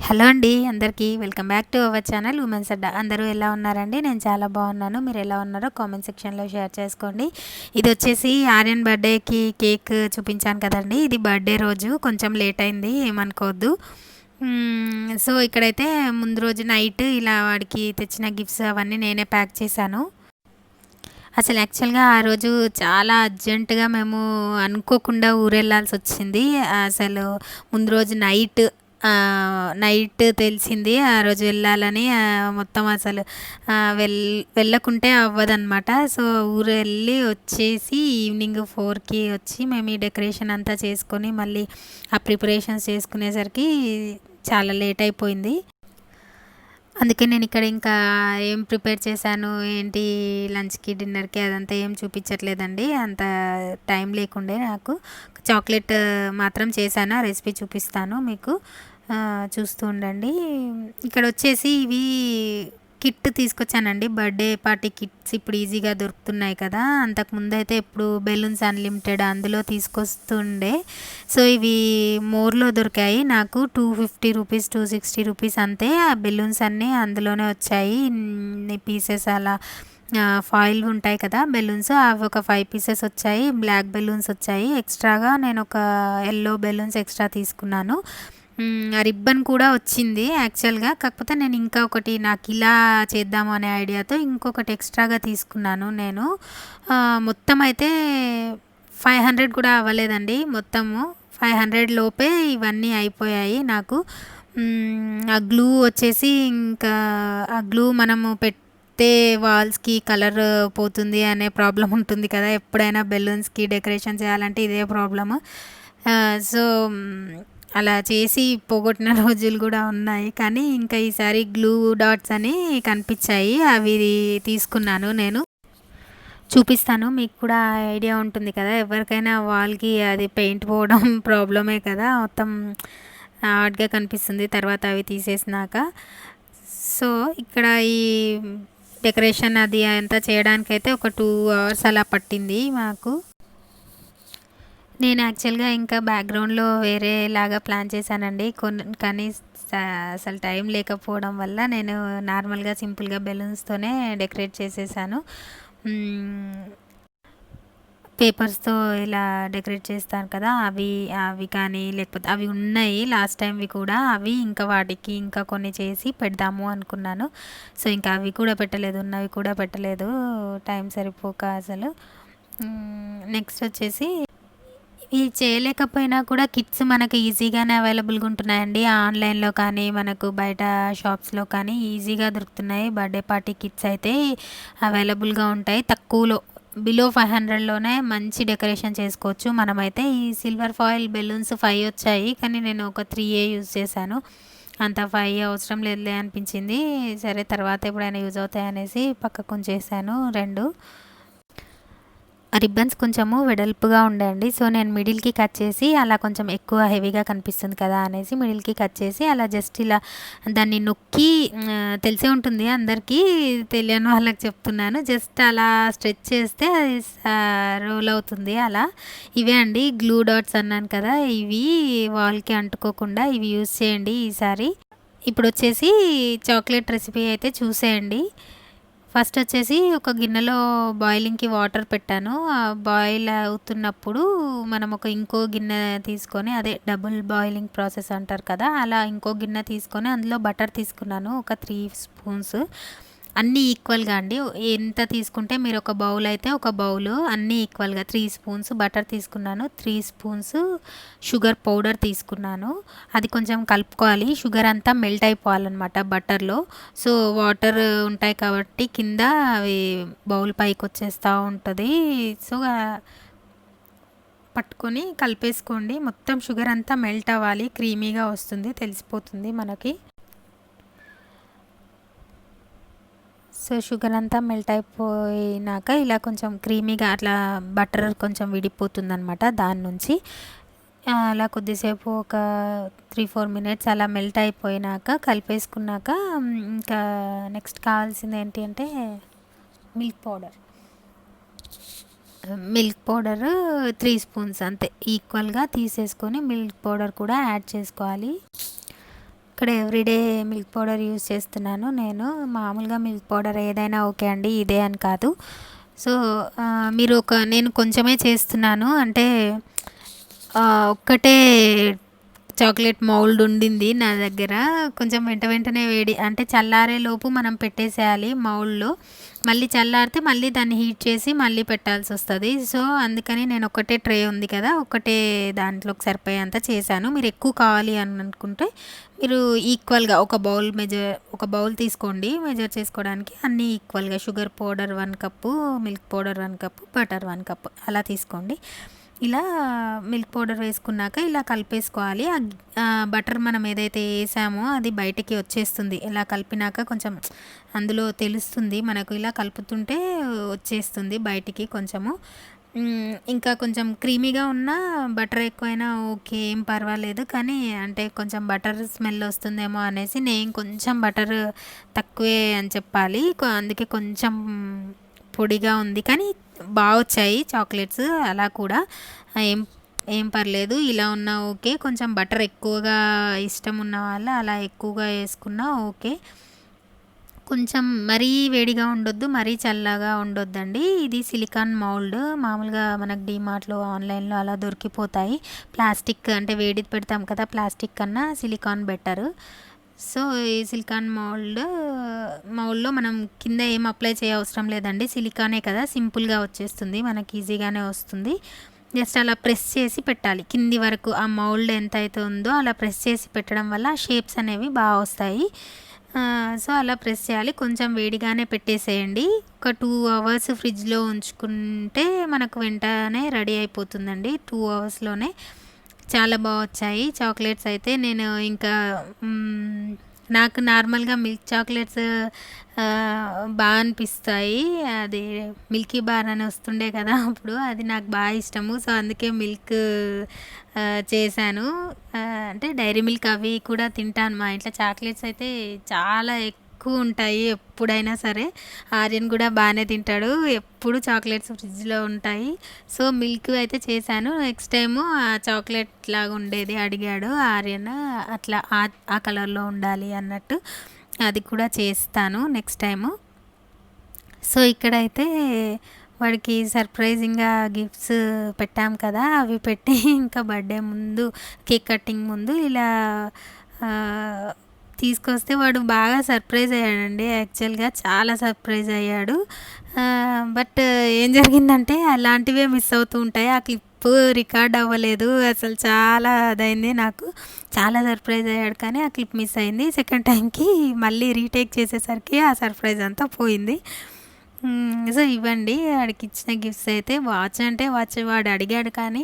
Hello అండి అందరికీ welcome back to our channel women's Adda. అందరూ ఎలా ఉన్నారండి? నేను చాలా బాగున్నాను. మీరు ఎలా ఉన్నారో కామెంట్ సెక్షన్లో షేర్ చేసుకోండి. ఇది వచ్చేసి ఆర్యన్ బర్త్డేకి కేక్ చూపించాను కదండి. ఇది బర్త్డే రోజు కొంచెం లేట్ అయింది, ఏమనుకోవద్దు. సో ఇక్కడైతే ముందు రోజు నైట్ ఇలా వాడికి తెచ్చిన గిఫ్ట్స్ అవన్నీ నేనే ప్యాక్ చేశాను. అసలు యాక్చువల్గా ఆ రోజు చాలా అర్జెంటుగా మేము అనుకోకుండా ఊరెళ్ళాల్సి వచ్చింది. అసలు ముందు రోజు నైట్ తెలిసింది ఆ రోజు వెళ్ళాలని. మొత్తం అసలు వెళ్ళకుంటే అవ్వదన్నమాట. సో ఊరు వెళ్ళి వచ్చేసి ఈవినింగ్ 4కి వచ్చి మేము ఈ డెకరేషన్ అంతా చేసుకొని మళ్ళీ ఆ ప్రిపరేషన్స్ చేసుకునేసరికి చాలా లేట్ అయిపోయింది. అందుకే నేను ఇక్కడ ఇంకా ఏం ప్రిపేర్ చేశాను ఏంటి లంచ్కి డిన్నర్కి అదంతా ఏం చూపించట్లేదండి. అంత టైం లేకుండే నాకు. చాక్లెట్ మాత్రం చేశాను, ఆ రెసిపీ చూపిస్తాను మీకు, చూస్తూ ఉండండి. ఇక్కడ వచ్చేసి ఇవి కిట్ తీసుకొచ్చానండి, బర్త్డే పార్టీ కిట్స్ ఇప్పుడు ఈజీగా దొరుకుతున్నాయి కదా. అంతకుముందు అయితే ఎప్పుడు బెలూన్స్ అన్లిమిటెడ్ అందులో తీసుకొస్తుండే. సో ఇవి మోర్లో దొరికాయి నాకు, 250 రూపీస్ 260 రూపీస్ అంతే. ఆ బెలూన్స్ అన్నీ అందులోనే వచ్చాయి, ఇన్ని పీసెస్ అలా. ఫాయిల్ ఉంటాయి కదా బెలూన్స్, అవి ఒక 5 పీసెస్ వచ్చాయి. బ్లాక్ బెలూన్స్ వచ్చాయి ఎక్స్ట్రాగా, నేను ఒక ఎల్లో బెలూన్స్ ఎక్స్ట్రా తీసుకున్నాను. రిబ్బన్ కూడా వచ్చింది యాక్చువల్గా, కాకపోతే నేను ఇంకా ఒకటి నాకు ఇలా చేద్దాము అనే ఐడియాతో ఇంకొకటి ఎక్స్ట్రాగా తీసుకున్నాను నేను. మొత్తం అయితే 500 కూడా అవ్వలేదండి, మొత్తము 500 లోపే ఇవన్నీ అయిపోయాయి నాకు. ఆ గ్లూ వచ్చేసి ఇంకా ఆ గ్లూ మనము పెడితే వాల్స్కి కలర్ పోతుంది అనే ప్రాబ్లం ఉంటుంది కదా, ఎప్పుడైనా బెలూన్స్కి డెకరేషన్ చేయాలంటే ఇదే ప్రాబ్లము. సో అలా చేసి పోగొట్టిన రోజులు కూడా ఉన్నాయి, కానీ ఇంకా ఈసారి గ్లూ డాట్స్ అని కనిపించాయి, అవి తీసుకున్నాను నేను. చూపిస్తాను మీకు కూడా ఐడియా ఉంటుంది కదా, ఎవరికైనా వాల్కి అది పెయింట్ పోవడం ప్రాబ్లమే కదా, మొత్తం హార్డ్గా కనిపిస్తుంది తర్వాత అవి తీసేసినాక. సో ఇక్కడ ఈ డెకరేషన్ అది అంతా చేయడానికైతే ఒక 2 అవర్స్ అలా పట్టింది మాకు. నేను యాక్చువల్గా ఇంకా బ్యాక్గ్రౌండ్లో వేరేలాగా ప్లాన్ చేశానండి కానీ అసలు టైం లేకపోవడం వల్ల నేను నార్మల్గా సింపుల్గా బెలూన్స్తోనే డెకరేట్ చేసేసాను. పేపర్స్తో ఇలా డెకరేట్ చేస్తాను కదా, అవి అవి కానీ లేకపోతే అవి ఉన్నాయి లాస్ట్ టైంవి కూడా, అవి ఇంకా వాటికి ఇంకా కొన్ని చేసి పెడదాము అనుకున్నాను. సో ఇంకా అవి కూడా పెట్టలేదు, ఉన్నవి కూడా పెట్టలేదు, టైం సరిపోక అసలు. నెక్స్ట్ వచ్చేసి ఇవి చేయలేకపోయినా కూడా కిట్స్ మనకి ఈజీగానే అవైలబుల్గా ఉంటున్నాయండి, ఆన్లైన్లో కానీ మనకు బయట షాప్స్లో కానీ ఈజీగా దొరుకుతున్నాయి. బర్త్డే పార్టీ కిట్స్ అయితే అవైలబుల్గా ఉంటాయి తక్కువలో, బిలో 500లోనే మంచి డెకరేషన్ చేసుకోవచ్చు. మనమైతే ఈ సిల్వర్ ఫాయిల్ బెలూన్స్ 5 వచ్చాయి, కానీ నేను ఒక 3 యూజ్ చేశాను, అంత 5 అవసరం లేదులే అనిపించింది. సరే తర్వాత ఎప్పుడైనా యూజ్ అవుతాయి అనేసి పక్కకు ఉంచేసాను 2. రిబ్బన్స్ కొంచెము వెడల్పుగా ఉండండి, సో నేను మిడిల్కి కట్ చేసి అలా కొంచెం ఎక్కువ హెవీగా కనిపిస్తుంది కదా అనేసి మిడిల్కి కట్ చేసి అలా జస్ట్ ఇలా దాన్ని నొక్కి, తెలిసే ఉంటుంది అందరికీ, తెలియని వాళ్ళకి చెప్తున్నాను, జస్ట్ అలా స్ట్రెచ్ చేస్తే అది రోల్ అవుతుంది అలా. ఇవే అండి గ్లూ డాట్స్ అన్నాను కదా, ఇవి వాల్కి అంటుకోకుండా ఇవి యూస్ చేయండి ఈసారి. ఇప్పుడు వచ్చేసి చాక్లెట్ రెసిపీ అయితే చూసేయండి. ఫస్ట్ వచ్చేసి ఒక గిన్నెలో బాయిలింగ్కి వాటర్ పెట్టాను, బాయిల్ అవుతున్నప్పుడు మనం ఇంకో గిన్నె తీసుకొని, అదే డబుల్ బాయిలింగ్ ప్రాసెస్ అంటారు కదా, అలా ఇంకో గిన్నె తీసుకొని అందులో బటర్ తీసుకున్నాను ఒక 3 స్పూన్స్, అన్నీ ఈక్వల్గా అండి. ఎంత తీసుకుంటే మీరు ఒక బౌల్ అయితే ఒక బౌలు అన్నీ ఈక్వల్గా 3 స్పూన్స్ బటర్ తీసుకున్నాను, 3 స్పూన్స్ షుగర్ పౌడర్ తీసుకున్నాను. అది కొంచెం కలుపుకోవాలి, షుగర్ అంతా మెల్ట్ అయిపోవాలన్నమాట బటర్లో. సో వాటర్ ఉంటాయి కాబట్టి కింద అవి బౌల్ పైకి వచ్చేస్తూ ఉంటుంది. సో పట్టుకొని కలిపేసుకోండి, మొత్తం షుగర్ అంతా మెల్ట్ అవ్వాలి, క్రీమీగా వస్తుంది, తెలిసిపోతుంది మనకి. సో షుగర్ అంతా మెల్ట్ అయిపోయినాక ఇలా కొంచెం క్రీమీగా అట్లా బటర్ కొంచెం విడిపోతుందనమాట దాని నుంచి. అలా కొద్దిసేపు ఒక 3-4 మినిట్స్ అలా మెల్ట్ అయిపోయినాక కలిపేసుకున్నాక ఇంకా నెక్స్ట్ కావాల్సింది ఏంటి అంటే milk powder. Milk powder 3 spoons అంతే, ఈక్వల్గా తీసేసుకొని మిల్క్ పౌడర్ కూడా యాడ్ చేసుకోవాలి. ఇక్కడ ఎవ్రీడే మిల్క్ పౌడర్ యూస్ చేస్తున్నాను నేను. మామూలుగా మిల్క్ పౌడర్ ఏదైనా ఓకే అండి, ఇదే అని కాదు. సో నేను కొంచెమే చేస్తున్నాను. అంటే ఒక్కటే చాక్లెట్ మౌల్డ్ ఉండింది నా దగ్గర. కొంచెం వెంటనే వేడి అంటే చల్లారేలోపు మనం పెట్టేసేయాలి మౌల్డ్లో. మళ్ళీ చల్లారితే మళ్ళీ దాన్ని హీట్ చేసి మళ్ళీ పెట్టాల్సి వస్తుంది. సో అందుకని నేను ఒకటే ట్రే ఉంది కదా, ఒకటే దాంట్లోకి సరిపోయేంత చేశాను. మీరు ఎక్కువ కావాలి అని అనుకుంటే మీరు ఈక్వల్గా ఒక బౌల్ తీసుకోండి మెజర్ చేసుకోవడానికి. అన్నీ ఈక్వల్గా sugar powder 1 cup, milk powder 1 cup, butter 1 cup అలా తీసుకోండి. ఇలా మిల్క్ పౌడర్ వేసుకున్నాక ఇలా కలిపేసుకోవాలి. బటర్ మనం ఏదైతే వేసామో అది బయటికి వచ్చేస్తుంది. ఇలా కలిపినాక కొంచెం అందులో తెలుస్తుంది మనకు. ఇలా కలుపుతుంటే వచ్చేస్తుంది బయటికి కొంచెము. ఇంకా కొంచెం క్రీమీగా ఉన్న బటర్ ఎక్కువైనా ఓకే, ఏం పర్వాలేదు. కానీ అంటే కొంచెం బటర్ స్మెల్ వస్తుందేమో అనేసి నేను కొంచెం బటర్ తక్కువే అని చెప్పాలి. అందుకే కొంచెం పొడిగా ఉంది, కానీ బాగా వచ్చాయి చాక్లెట్స్. అలా కూడా ఏం ఏం పర్లేదు, ఇలా ఉన్నా ఓకే. కొంచెం బటర్ ఎక్కువగా ఇష్టం ఉన్న వాళ్ళు అలా ఎక్కువగా వేసుకున్నా ఓకే. కొంచెం మరీ వేడిగా ఉండొద్దు, మరీ చల్లగా ఉండొద్దండి. ఇది సిలికాన్ మౌల్డ్. మామూలుగా మనకు డీమార్ట్లో ఆన్లైన్లో అలా దొరికిపోతాయి. ప్లాస్టిక్ అంటే వేడి పెడతాం కదా, ప్లాస్టిక్ కన్నా సిలికాన్ బెటర్. సో ఈ సిలికాన్ మౌల్డ్లో మనం కింద ఏం అప్లై చేయవసరం లేదండి, సిలికానే కదా, సింపుల్గా వచ్చేస్తుంది మనకి, ఈజీగానే వస్తుంది. జస్ట్ అలా ప్రెస్ చేసి పెట్టాలి కింది వరకు. ఆ మౌల్డ్ ఎంత అయితే ఉందో అలా ప్రెస్ చేసి పెట్టడం వల్ల షేప్స్ అనేవి బాగా వస్తాయి. సో అలా ప్రెస్ చేయాలి. కొంచెం వేడిగానే పెట్టేసేయండి. ఒక 2 అవర్స్ ఫ్రిడ్జ్లో ఉంచుకుంటే మనకు వెంటనే రెడీ అయిపోతుందండి. 2 అవర్స్లోనే చాలా బాగా వచ్చాయి చాక్లెట్స్ అయితే. నేను ఇంకా నాకు నార్మల్గా మిల్క్ చాక్లెట్స్ బాగా అనిపిస్తాయి. అది మిల్కీ బార్ అని వస్తుండే కదా అప్పుడు, అది నాకు బాగా ఇష్టము. సో అందుకే మిల్క్ చేశాను. అంటే డైరీ మిల్క్ అవి కూడా తింటాను. మా ఇంట్లో చాక్లెట్స్ అయితే చాలా ఎక్కువ ఉంటాయి ఎప్పుడైనా సరే. ఆర్యన్ కూడా బాగానే తింటాడు, ఎప్పుడు చాక్లెట్స్ ఫ్రిడ్జ్లో ఉంటాయి. సో మిల్క్ అయితే చేశాను. నెక్స్ట్ టైము ఆ చాక్లెట్ లాగా ఉండేది అడిగాడు ఆర్యన్, అట్లా ఆ కలర్లో ఉండాలి అన్నట్టు. అది కూడా చేస్తాను నెక్స్ట్ టైము. సో ఇక్కడైతే వాడికి సర్ప్రైజింగ్గా గిఫ్ట్స్ పెట్టాం కదా, అవి పెట్టి ఇంకా బర్త్డే ముందు కేక్ కటింగ్ ముందు ఇలా తీసుకొస్తే వాడు బాగా సర్ప్రైజ్ అయ్యాడండి. యాక్చువల్గా చాలా సర్ప్రైజ్ అయ్యాడు. బట్ ఏం జరిగిందంటే అలాంటివే మిస్ అవుతూ ఉంటాయి. ఆ క్లిప్ రికార్డ్ అవ్వలేదు అసలు, చాలా అదైంది నాకు. చాలా సర్ప్రైజ్ అయ్యాడు కానీ ఆ క్లిప్ మిస్ అయింది. సెకండ్ టైంకి మళ్ళీ రీటేక్ చేసేసరికి ఆ సర్ప్రైజ్ అంతా పోయింది. సో ఇవ్వండి వాడికి ఇచ్చిన గిఫ్ట్స్ అయితే. వాచ్ అంటే వాచ్ వాడు అడిగాడు కానీ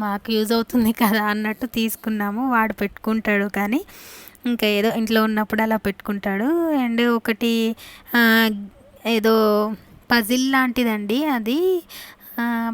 మాకు యూజ్ అవుతుంది కదా అన్నట్టు తీసుకున్నాము. వాడు పెట్టుకుంటాడు కానీ ఇంకా ఏదో ఇంట్లో ఉన్నప్పుడు అలా పెట్టుకుంటాడు. అండ్ ఒకటి ఏదో పజిల్ లాంటిదండి అది,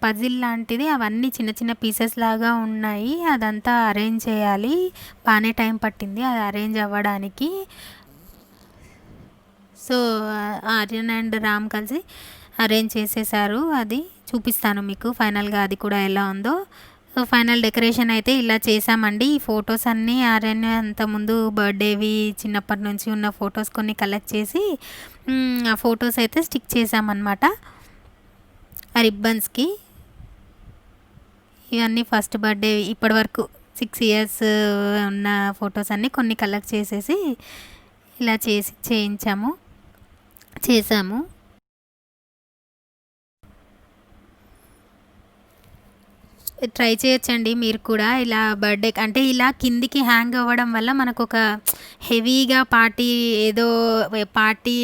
పజిల్ లాంటిది. అవన్నీ చిన్న చిన్న పీసెస్ లాగా ఉన్నాయి. అదంతా అరేంజ్ చేయాలి. బాగానే టైం పట్టింది అది అరేంజ్ అవ్వడానికి. సో ఆర్యన్ అండ్ రామ్ కలిసి అరేంజ్ చేసేసారు. అది చూపిస్తాను మీకు ఫైనల్గా అది కూడా ఎలా ఉందో. సో ఫైనల్ డెకరేషన్ అయితే ఇలా చేసామండి. ఈ ఫొటోస్ అన్నీ ఆర్యన్ అంతకుముందు బర్త్డేవి చిన్నప్పటి నుంచి ఉన్న ఫొటోస్ కొన్ని కలెక్ట్ చేసి ఆ ఫొటోస్ అయితే స్టిక్ చేసామన్నమాట ఆ రిబ్బన్స్కి. ఇవన్నీ ఫస్ట్ బర్త్డే ఇప్పటి వరకు 6 ఇయర్స్ ఉన్న ఫొటోస్ అన్నీ కొన్ని కలెక్ట్ చేసేసి ఇలా చేసాము. ట్రై చేయొచ్చండి మీరు కూడా. ఇలా బర్త్డే అంటే ఇలా కిందికి హ్యాంగ్ అవ్వడం వల్ల మనకు ఒక హెవీగా పార్టీ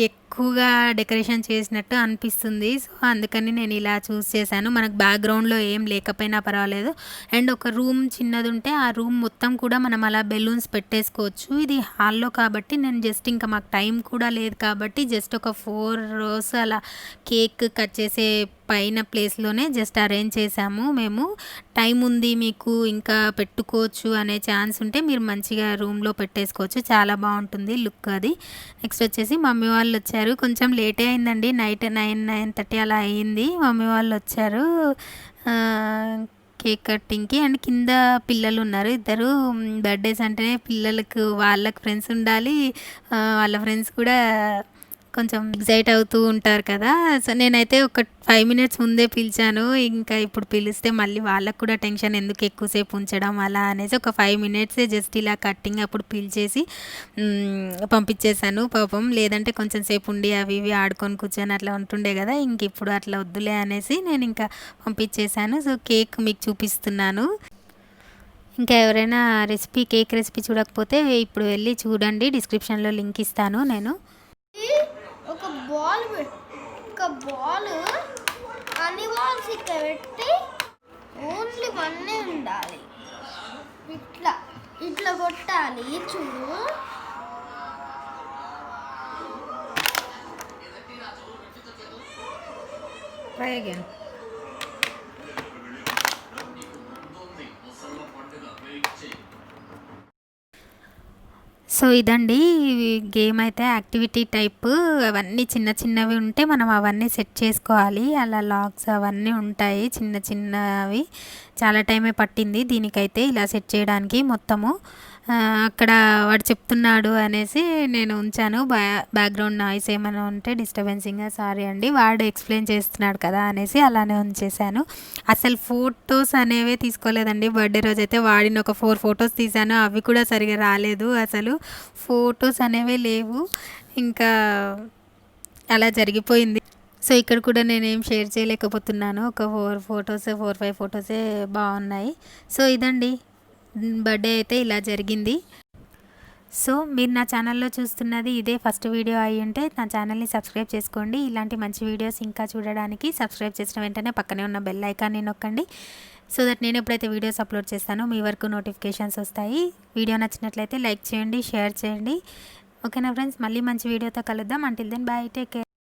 ఎక్కువగా డెకరేషన్ చేసినట్టు అనిపిస్తుంది. సో అందుకని నేను ఇలా చూస్ చేశాను. మనకు బ్యాక్గ్రౌండ్లో ఏం లేకపోయినా పర్వాలేదు. అండ్ ఒక రూమ్ చిన్నది ఉంటే ఆ రూమ్ మొత్తం కూడా మనం అలా బెలూన్స్ పెట్టేసుకోవచ్చు. ఇది హాల్లో కాబట్టి నేను జస్ట్ ఇంకా మాకు టైం కూడా లేదు కాబట్టి జస్ట్ ఒక 4 rows అలా కేక్ కట్ చేసే పైన ప్లేస్లోనే జస్ట్ అరేంజ్ చేసాము మేము. టైం ఉంది మీకు ఇంకా పెట్టుకోవచ్చు అనే ఛాన్స్ ఉంటే మీరు మంచిగా రూమ్లో పెట్టేసుకోవచ్చు, చాలా బాగుంటుంది లుక్ అది. నెక్స్ట్ వచ్చేసి మమ్మీ వాళ్ళు వచ్చారు. కొంచెం లేటే అయిందండి, నైట్ 9-9:30 అలా అయింది. మమ్మీ వాళ్ళు వచ్చారు. కేక్ కటింగ్కి. అండ్ కింద పిల్లలు ఉన్నారు ఇద్దరు. బర్త్డేస్ అంటేనే పిల్లలకు వాళ్ళకి ఫ్రెండ్స్ ఉండాలి, వాళ్ళ ఫ్రెండ్స్ కూడా కొంచెం ఎగ్జైట్ అవుతూ ఉంటారు కదా. సో నేనైతే ఒక 5 మినిట్స్ ముందే పిలిచాను. ఇంకా ఇప్పుడు పిలిస్తే మళ్ళీ వాళ్ళకు కూడా టెన్షన్, ఎందుకు ఎక్కువసేపు ఉంచడం అలా అనేసి ఒక 5 మినిట్సే జస్ట్ ఇలా కట్టింగ్ అప్పుడు పిలిచేసి పంపించేశాను పాపం. లేదంటే కొంచెం సేపు ఉండి అవి ఇవి ఆడుకొని కూర్చొని అట్లా ఉంటుండే కదా. ఇంక ఇప్పుడు అట్లా వద్దులే అనేసి నేను ఇంకా పంపించేశాను. సో కేక్ మీకు చూపిస్తున్నాను. ఇంకా ఎవరైనా కేక్ రెసిపీ చూడకపోతే ఇప్పుడు వెళ్ళి చూడండి, డిస్క్రిప్షన్లో లింక్ ఇస్తాను నేను. ఒక బాల్ అన్ని బాల్స్ ఇక్కడ పెట్టి ఓన్లీ వన్నే ఉండాలి. ఇట్లా ఇట్లా కొట్టాలి. చూడు, ట్రై అగైన్. సో ఇదండి గేమ్ అయితే, యాక్టివిటీ టైప్. అవన్నీ చిన్న చిన్నవి ఉంటే మనం అవన్నీ సెట్ చేసుకోవాలి. అలా లాక్స్ అవన్నీ ఉంటాయి చిన్న చిన్నవి. చాలా టైమే పట్టింది దీనికైతే ఇలా సెట్ చేయడానికి మొత్తము. అక్కడ వాడు చెప్తున్నాడు అనేసి నేను ఉంచాను. బ్యాక్గ్రౌండ్ నాయిస్ ఏమైనా ఉంటే డిస్టర్బెన్సింగ్గా సారీ అండి. వాడు ఎక్స్ప్లెయిన్ చేస్తున్నాడు కదా అనేసి అలానే ఉంచేశాను. అసలు ఫొటోస్ అనేవే తీసుకోలేదండి బర్త్డే రోజైతే. వాడిని ఒక 4 ఫొటోస్ తీశాను, అవి కూడా సరిగా రాలేదు. అసలు ఫొటోస్ అనేవే లేవు. ఇంకా అలా జరిగిపోయింది. సో ఇక్కడ కూడా నేనేం షేర్ చేయలేకపోతున్నాను. ఒక 4-5 ఫొటోసే బాగున్నాయి. సో ఇదండి బర్త్డే అయితే ఇలా జరిగింది. సో మీరు నా ఛానల్లో చూస్తున్నది ఇదే ఫస్ట్ వీడియో అయి ఉంటే నా ఛానల్ని సబ్స్క్రైబ్ చేసుకోండి. ఇలాంటి మంచి వీడియోస్ ఇంకా చూడడానికి సబ్స్క్రైబ్ చేసిన వెంటనే పక్కనే ఉన్న బెల్ ఐకాన్ని నొక్కండి. సో దట్ నేను ఎప్పుడైతే వీడియోస్ అప్లోడ్ చేస్తానో మీ వరకు నోటిఫికేషన్స్ వస్తాయి. వీడియో నచ్చినట్లయితే లైక్ చేయండి, షేర్ చేయండి. ఓకేనా ఫ్రెండ్స్, మళ్ళీ మంచి వీడియోతో కలుద్దాం. Until then bye, take care.